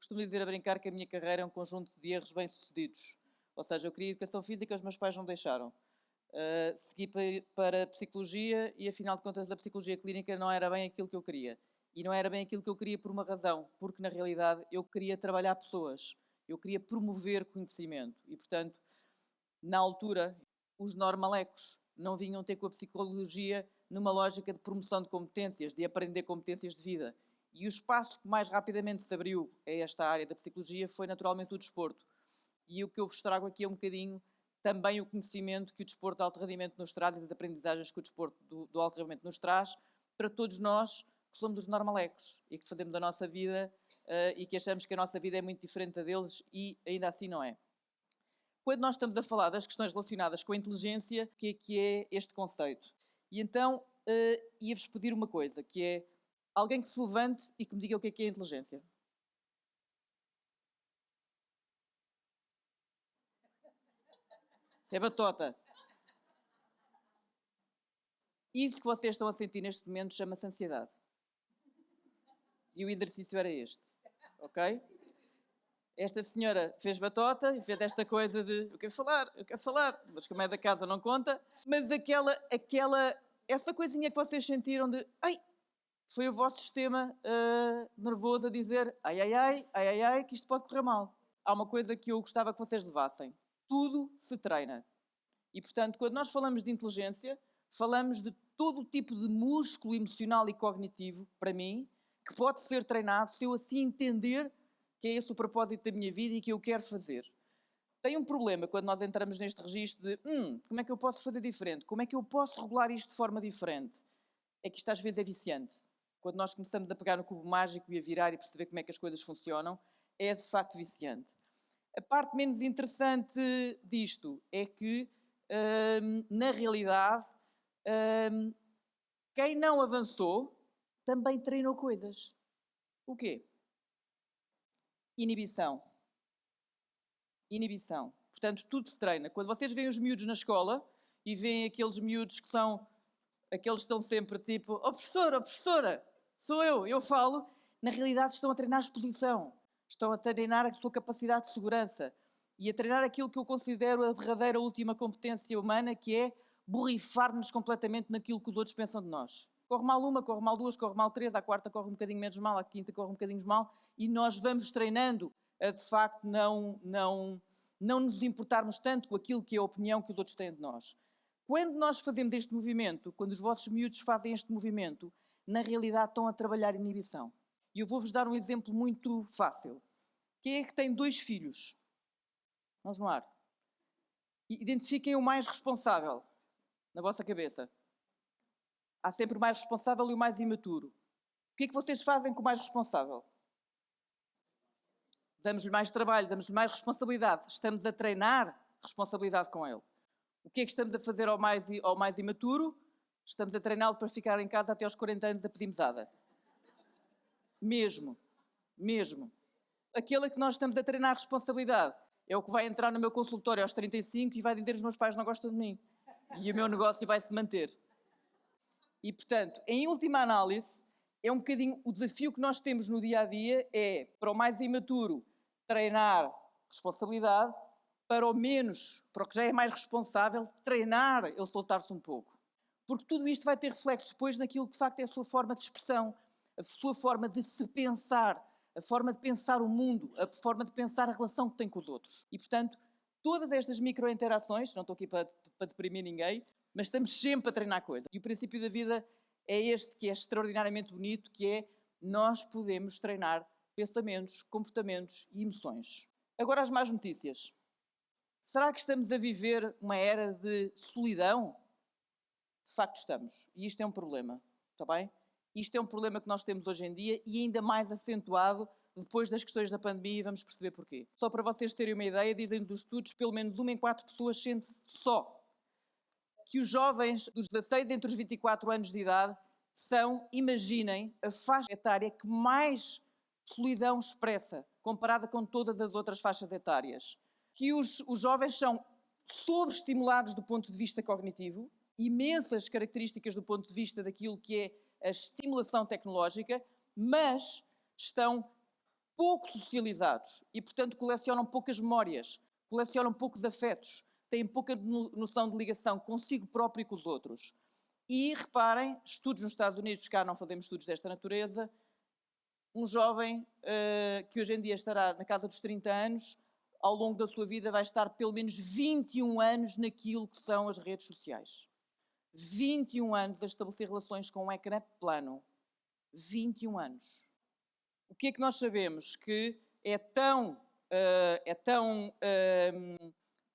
costumo dizer a brincar que a minha carreira é um conjunto de erros bem-sucedidos. Ou seja, eu queria educação física, os meus pais não deixaram. Segui para psicologia e, afinal de contas, a psicologia clínica não era bem aquilo que eu queria. E não era bem aquilo que eu queria por uma razão, porque, na realidade, eu queria trabalhar pessoas. Eu queria promover conhecimento. E, portanto, na altura, os normalecos não vinham ter com a psicologia numa lógica de promoção de competências, de aprender competências de vida. E o espaço que mais rapidamente se abriu a esta área da psicologia foi naturalmente o desporto. E o que eu vos trago aqui é um bocadinho também o conhecimento que o desporto de alto rendimento nos traz e das aprendizagens que o desporto do alto rendimento nos traz para todos nós que somos os normalecos e que fazemos a nossa vida e que achamos que a nossa vida é muito diferente da deles e ainda assim não é. Quando nós estamos a falar das questões relacionadas com a inteligência, o que é este conceito? E então ia-vos pedir uma coisa, que é alguém que se levante e que me diga o que é a inteligência. Isso é batota. Isso que vocês estão a sentir neste momento chama-se ansiedade. E o exercício era este, ok? Esta senhora fez batota e fez esta coisa de eu quero falar, mas como é da casa não conta. Mas essa coisinha que vocês sentiram de ai, foi o vosso sistema nervoso a dizer ai, que isto pode correr mal. Há uma coisa que eu gostava que vocês levassem. Tudo se treina. E, portanto, quando nós falamos de inteligência, falamos de todo o tipo de músculo emocional e cognitivo, para mim, que pode ser treinado se eu assim entender que é esse o propósito da minha vida e que eu quero fazer. Tem um problema quando nós entramos neste registro de como é que eu posso fazer diferente? Como é que eu posso regular isto de forma diferente? É que isto às vezes é viciante. Quando nós começamos a pegar no cubo mágico e a virar e perceber como é que as coisas funcionam, é de facto viciante. A parte menos interessante disto é que, na realidade, quem não avançou também treinou coisas. O quê? Inibição. Portanto, tudo se treina. Quando vocês veem os miúdos na escola e veem aqueles miúdos que são aqueles que estão sempre tipo professora, sou eu falo, na realidade estão a treinar exposição, estão a treinar a sua capacidade de segurança e a treinar aquilo que eu considero a derradeira última competência humana, que é borrifar-nos completamente naquilo que os outros pensam de nós. Corre mal uma, corre mal duas, corre mal três, à quarta corre um bocadinho menos mal, à quinta corre um bocadinho mal, e nós vamos treinando a, de facto, não nos importarmos tanto com aquilo que é a opinião que os outros têm de nós. Quando nós fazemos este movimento, quando os vossos miúdos fazem este movimento, na realidade estão a trabalhar inibição. E eu vou-vos dar um exemplo muito fácil. Quem é que tem 2 filhos? Vamos no ar. Identifiquem o mais responsável na vossa cabeça. Há sempre o mais responsável e o mais imaturo. O que é que vocês fazem com o mais responsável? Damos-lhe mais trabalho, damos-lhe mais responsabilidade. Estamos a treinar responsabilidade com ele. O que é que estamos a fazer ao mais imaturo? Estamos a treiná-lo para ficar em casa até aos 40 anos a pedir mesada. Mesmo. Aquele que nós estamos a treinar a responsabilidade é o que vai entrar no meu consultório aos 35 e vai dizer os meus pais não gostam de mim. E o meu negócio vai se manter. E, portanto, em última análise, é um bocadinho o desafio que nós temos no dia-a-dia é, para o mais imaturo, treinar responsabilidade, para o que já é mais responsável, treinar ele soltar-se um pouco. Porque tudo isto vai ter reflexos depois naquilo que de facto é a sua forma de expressão, a sua forma de se pensar, a forma de pensar o mundo, a forma de pensar a relação que tem com os outros. E, portanto, todas estas micro-interações, não estou aqui para deprimir ninguém, mas estamos sempre a treinar coisas. E o princípio da vida é este, que é extraordinariamente bonito, que é nós podemos treinar pensamentos, comportamentos e emoções. Agora as más notícias. Será que estamos a viver uma era de solidão? De facto estamos. E isto é um problema, está bem? Isto é um problema que nós temos hoje em dia e ainda mais acentuado depois das questões da pandemia e vamos perceber porquê. Só para vocês terem uma ideia, dizem dos estudos, pelo menos 1 em 4 pessoas sente-se só. Que os jovens dos 16 entre os 24 anos de idade são, imaginem, a faixa etária que mais solidão expressa, comparada com todas as outras faixas etárias. Que os jovens são sobreestimulados do ponto de vista cognitivo, imensas características do ponto de vista daquilo que é a estimulação tecnológica, mas estão pouco socializados e, portanto, colecionam poucas memórias, colecionam poucos afetos, têm pouca noção de ligação consigo próprio e com os outros. E, reparem, estudos nos Estados Unidos, cá não fazemos estudos desta natureza, um jovem que hoje em dia estará na casa dos 30 anos, ao longo da sua vida vai estar pelo menos 21 anos naquilo que são as redes sociais. 21 anos a estabelecer relações com um ecrã plano. 21 anos. O que é que nós sabemos? Que é tão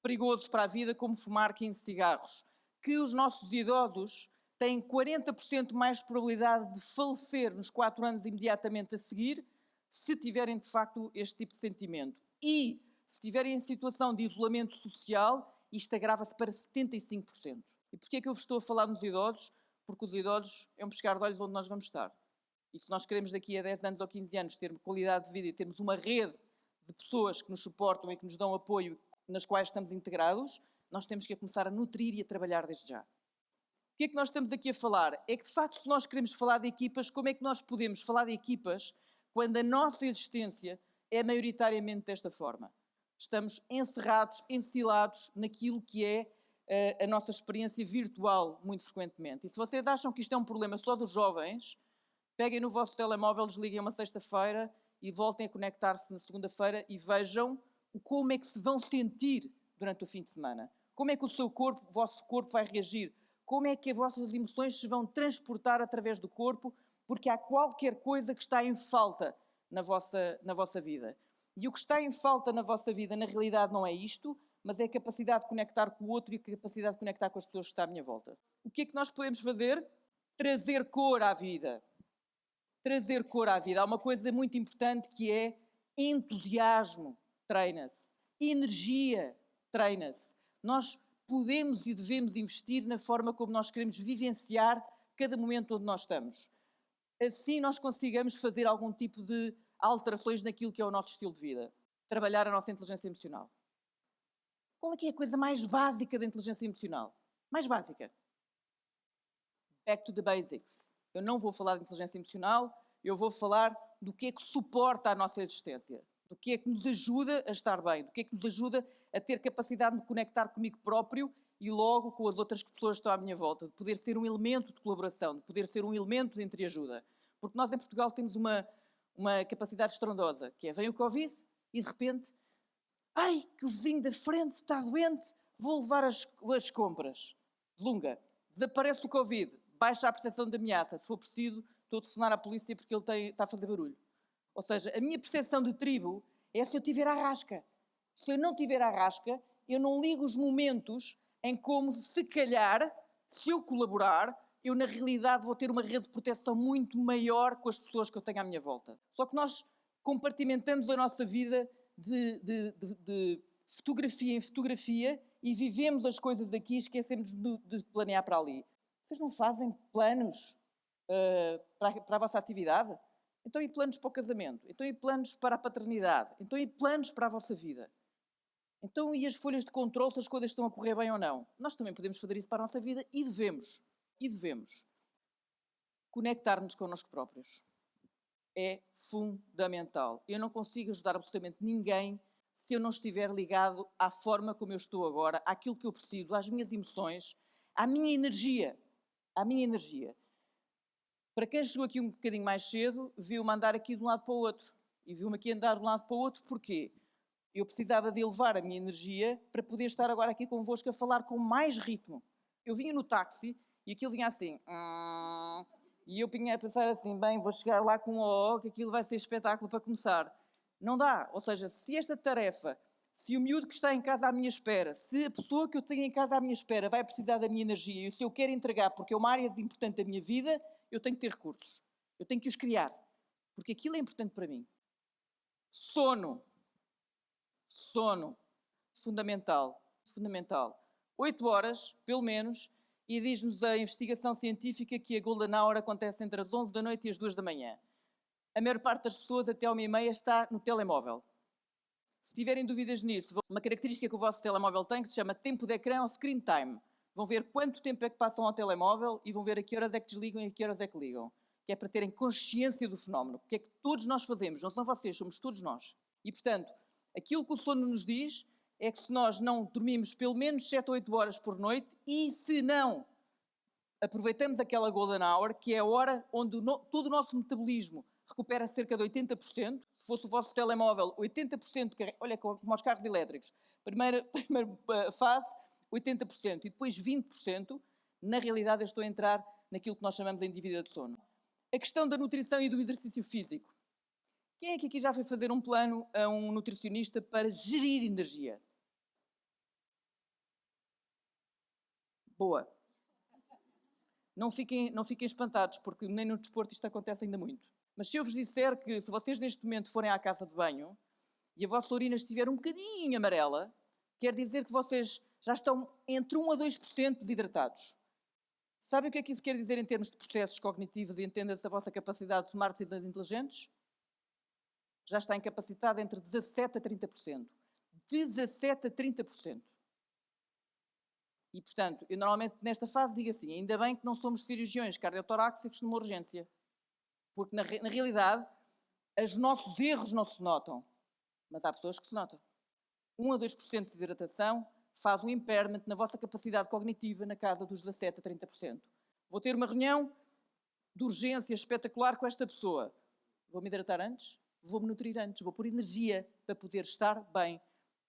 perigoso para a vida como fumar 15 cigarros. Que os nossos idosos têm 40% mais probabilidade de falecer nos 4 anos imediatamente a seguir, se tiverem de facto este tipo de sentimento. E, se estiverem em situação de isolamento social, isto agrava-se para 75%. E porquê é que eu vos estou a falar nos idosos? Porque os idosos é um pescar de olhos onde nós vamos estar. E se nós queremos daqui a 10 anos ou 15 anos ter qualidade de vida e termos uma rede de pessoas que nos suportam e que nos dão apoio, nas quais estamos integrados, nós temos que começar a nutrir e a trabalhar desde já. O que é que nós estamos aqui a falar? É que, de facto, se nós queremos falar de equipas, como é que nós podemos falar de equipas quando a nossa existência é maioritariamente desta forma? Estamos encerrados, ensilados naquilo que é a nossa experiência virtual, muito frequentemente. E se vocês acham que isto é um problema só dos jovens, peguem no vosso telemóvel, desliguem uma sexta-feira e voltem a conectar-se na segunda-feira e vejam como é que se vão sentir durante o fim de semana. Como é que o vosso corpo vai reagir? Como é que as vossas emoções se vão transportar através do corpo? Porque há qualquer coisa que está em falta na vossa vida. E o que está em falta na vossa vida, na realidade, não é isto, mas é a capacidade de conectar com o outro e a capacidade de conectar com as pessoas que estão à minha volta. O que é que nós podemos fazer? Trazer cor à vida. Trazer cor à vida. Há uma coisa muito importante que é entusiasmo, treina-se. Energia, treina-se. Nós podemos e devemos investir na forma como nós queremos vivenciar cada momento onde nós estamos. Assim nós consigamos fazer algum tipo de alterações naquilo que é o nosso estilo de vida. Trabalhar a nossa inteligência emocional. Qual é que é a coisa mais básica da inteligência emocional? Mais básica. Back to the basics. Eu não vou falar de inteligência emocional, eu vou falar do que é que suporta a nossa existência, do que é que nos ajuda a estar bem, do que é que nos ajuda a ter capacidade de conectar comigo próprio e logo com as outras pessoas que estão à minha volta, de poder ser um elemento de colaboração, de poder ser um elemento de entreajuda. Porque nós em Portugal temos uma capacidade estrondosa, que é, vem o Covid e de repente, ai, que o vizinho da frente está doente, vou levar as compras. Lunga, desaparece o Covid, baixa a percepção de ameaça, se for preciso, estou a telefonar à polícia porque ele está a fazer barulho. Ou seja, a minha percepção de tribo é se eu tiver a rasca. Se eu não tiver a rasca, eu não ligo os momentos em como, se calhar, se eu colaborar, eu na realidade vou ter uma rede de proteção muito maior com as pessoas que eu tenho à minha volta. Só que nós compartimentamos a nossa vida de fotografia em fotografia e vivemos as coisas aqui e esquecemos de planear para ali. Vocês não fazem planos para a vossa atividade? Então e planos para o casamento? Então e planos para a paternidade? Então e planos para a vossa vida? Então e as folhas de controle, se as coisas estão a correr bem ou não? Nós também podemos fazer isso para a nossa vida e devemos. E devemos. Conectar-nos connosco próprios. É fundamental. Eu não consigo ajudar absolutamente ninguém se eu não estiver ligado à forma como eu estou agora, àquilo que eu preciso, às minhas emoções, à minha energia. À minha energia. Para quem chegou aqui um bocadinho mais cedo, viu-me andar aqui de um lado para o outro. E viu-me aqui andar de um lado para o outro, porquê? Eu precisava de elevar a minha energia para poder estar agora aqui convosco a falar com mais ritmo. Eu vinha no táxi e aquilo vinha assim. E eu vinha a pensar assim, bem, vou chegar lá com o que aquilo vai ser espetáculo para começar. Não dá. Ou seja, se esta tarefa, se o miúdo que está em casa à minha espera, se a pessoa que eu tenho em casa à minha espera vai precisar da minha energia e se eu quero entregar porque é uma área importante da minha vida, eu tenho que ter recursos. Eu tenho que os criar. Porque aquilo é importante para mim. Sono. Sono. Fundamental. Fundamental. 8 horas, pelo menos, e diz-nos a investigação científica que a Golden Hour acontece entre as 11 da noite e as 2 da manhã. A maior parte das pessoas até ao 1h30 está no telemóvel. Se tiverem dúvidas nisso, uma característica que o vosso telemóvel tem que se chama tempo de ecrã ou screen time. Vão ver quanto tempo é que passam ao telemóvel e vão ver a que horas é que desligam e a que horas é que ligam. que é para terem consciência do fenómeno. O que é que todos nós fazemos? Não são vocês, somos todos nós. E, portanto, aquilo que o sono nos diz é que se nós não dormimos pelo menos 7 ou 8 horas por noite e se não aproveitamos aquela golden hour, que é a hora onde todo o nosso metabolismo recupera cerca de 80%, se fosse o vosso telemóvel, 80%, olha como aos carros elétricos, primeira fase, 80%, e depois 20%, na realidade eu estou a entrar naquilo que nós chamamos em dívida de sono. A questão da nutrição e do exercício físico. Quem é que aqui já foi fazer um plano a um nutricionista para gerir energia? Boa. Não fiquem espantados, porque nem no desporto isto acontece ainda muito. Mas se eu vos disser que se vocês neste momento forem à casa de banho e a vossa urina estiver um bocadinho amarela, quer dizer que vocês já estão entre 1 a 2% desidratados. Sabem o que é que isso quer dizer em termos de processos cognitivos e entenda-se a vossa capacidade de tomar decisões inteligentes? Já está incapacitada entre 17% a 30%. 17% a 30%. E, portanto, eu normalmente nesta fase digo assim, ainda bem que não somos cirurgiões cardiotorácicos numa urgência. Porque, na realidade, os nossos erros não se notam. Mas há pessoas que se notam. 1 a 2% de desidratação faz um impairment na vossa capacidade cognitiva na casa dos 17% a 30%. Vou ter uma reunião de urgência espetacular com esta pessoa. Vou-me hidratar antes? Vou-me nutrir antes. Vou pôr energia para poder estar bem.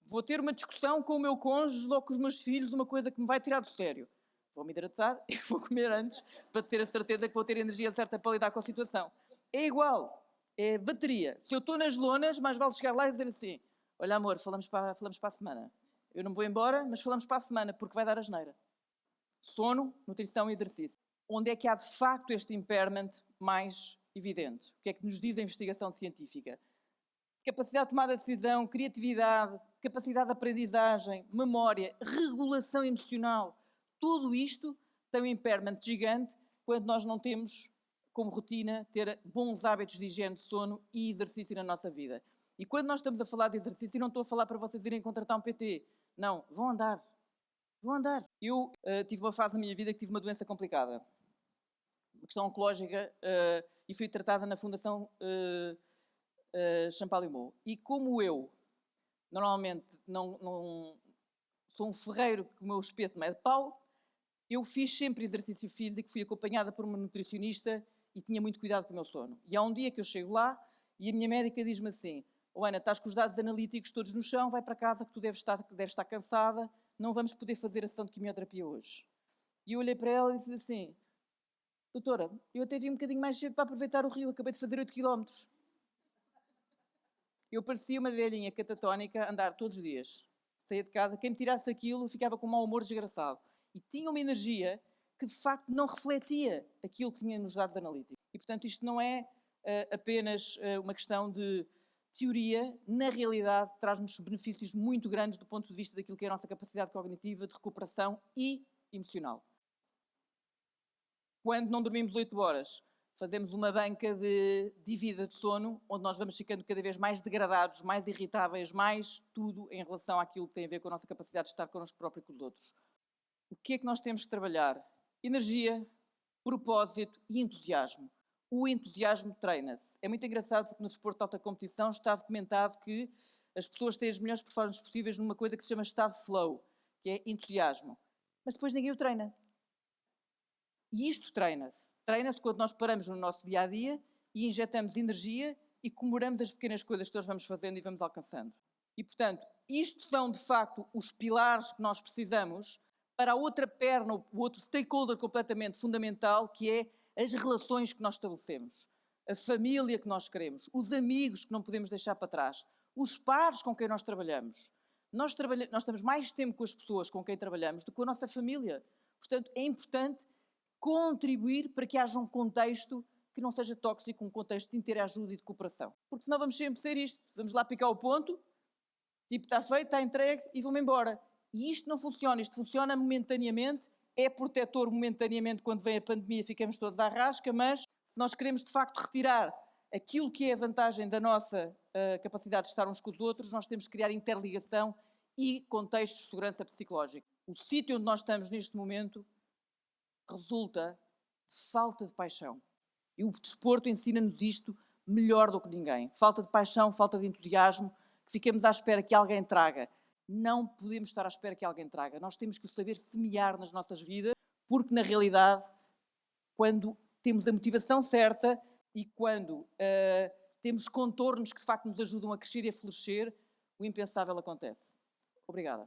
Vou ter uma discussão com o meu cônjuge ou com os meus filhos, uma coisa que me vai tirar do sério. Vou-me hidratar e vou comer antes para ter a certeza que vou ter a energia certa para lidar com a situação. É igual. É bateria. Se eu estou nas lonas, mais vale chegar lá e dizer assim, olha amor, falamos para a semana. Eu não me vou embora, mas falamos para a semana, porque vai dar asneira. Sono, nutrição e exercício. Onde é que há de facto este impairment mais evidente? O que é que nos diz a investigação científica? Capacidade de tomada de decisão, criatividade, capacidade de aprendizagem, memória, regulação emocional. Tudo isto tem um impairment gigante quando nós não temos como rotina ter bons hábitos de higiene de sono e exercício na nossa vida. E quando nós estamos a falar de exercício, não estou a falar para vocês irem contratar um PT. Não, vão andar. Vão andar. Eu tive uma fase na minha vida que tive uma doença complicada. Uma questão oncológica e fui tratada na Fundação Champalimau. E como eu, normalmente, não sou um ferreiro que o meu espeto me é de pau, eu fiz sempre exercício físico, fui acompanhada por uma nutricionista e tinha muito cuidado com o meu sono. E há um dia que eu chego lá e a minha médica diz-me assim, Ana, estás com os dados analíticos todos no chão, vai para casa que tu deves estar cansada, não vamos poder fazer a sessão de quimioterapia hoje. E eu olhei para ela e disse assim, doutora, eu até vim um bocadinho mais cedo para aproveitar o rio, acabei de fazer 8 km. Eu parecia uma velhinha catatónica a andar todos os dias. Saía de casa, quem me tirasse aquilo ficava com um mau humor desgraçado. E tinha uma energia que de facto não refletia aquilo que tinha nos dados analíticos. E portanto isto não é apenas uma questão de teoria, na realidade traz-nos benefícios muito grandes do ponto de vista daquilo que é a nossa capacidade cognitiva, de recuperação e emocional. Quando não dormimos 8 horas, fazemos uma banca de dívida de sono, onde nós vamos ficando cada vez mais degradados, mais irritáveis, mais tudo em relação àquilo que tem a ver com a nossa capacidade de estar connosco próprios e com os outros. O que é que nós temos que trabalhar? Energia, propósito e entusiasmo. O entusiasmo treina-se. É muito engraçado porque no desporto de alta competição está documentado que as pessoas têm as melhores performances possíveis numa coisa que se chama estado de flow, que é entusiasmo. Mas depois ninguém o treina. E isto treina-se. Treina-se quando nós paramos no nosso dia-a-dia e injetamos energia e comemoramos as pequenas coisas que nós vamos fazendo e vamos alcançando. E, portanto, isto são, de facto, os pilares que nós precisamos para a outra perna, o outro stakeholder completamente fundamental, que é as relações que nós estabelecemos, a família que nós queremos, os amigos que não podemos deixar para trás, os pares com quem nós trabalhamos. Nós temos mais tempo com as pessoas com quem trabalhamos do que com a nossa família. Portanto, é importante contribuir para que haja um contexto que não seja tóxico, um contexto de interajuda e de cooperação. Porque senão vamos sempre ser isto. Vamos lá picar o ponto, tipo, está feito, está entregue e vamos embora. E isto não funciona. Isto funciona momentaneamente, é protetor momentaneamente quando vem a pandemia, ficamos todos à rasca, mas se nós queremos de facto retirar aquilo que é a vantagem da nossa capacidade de estar uns com os outros, nós temos que criar interligação e contextos de segurança psicológica. O sítio onde nós estamos neste momento resulta de falta de paixão. E o desporto ensina-nos isto melhor do que ninguém. Falta de paixão, falta de entusiasmo, que fiquemos à espera que alguém traga. Não podemos estar à espera que alguém traga. Nós temos que saber semear nas nossas vidas, porque na realidade, quando temos a motivação certa e quando temos contornos que de facto nos ajudam a crescer e a florescer, o impensável acontece. Obrigada.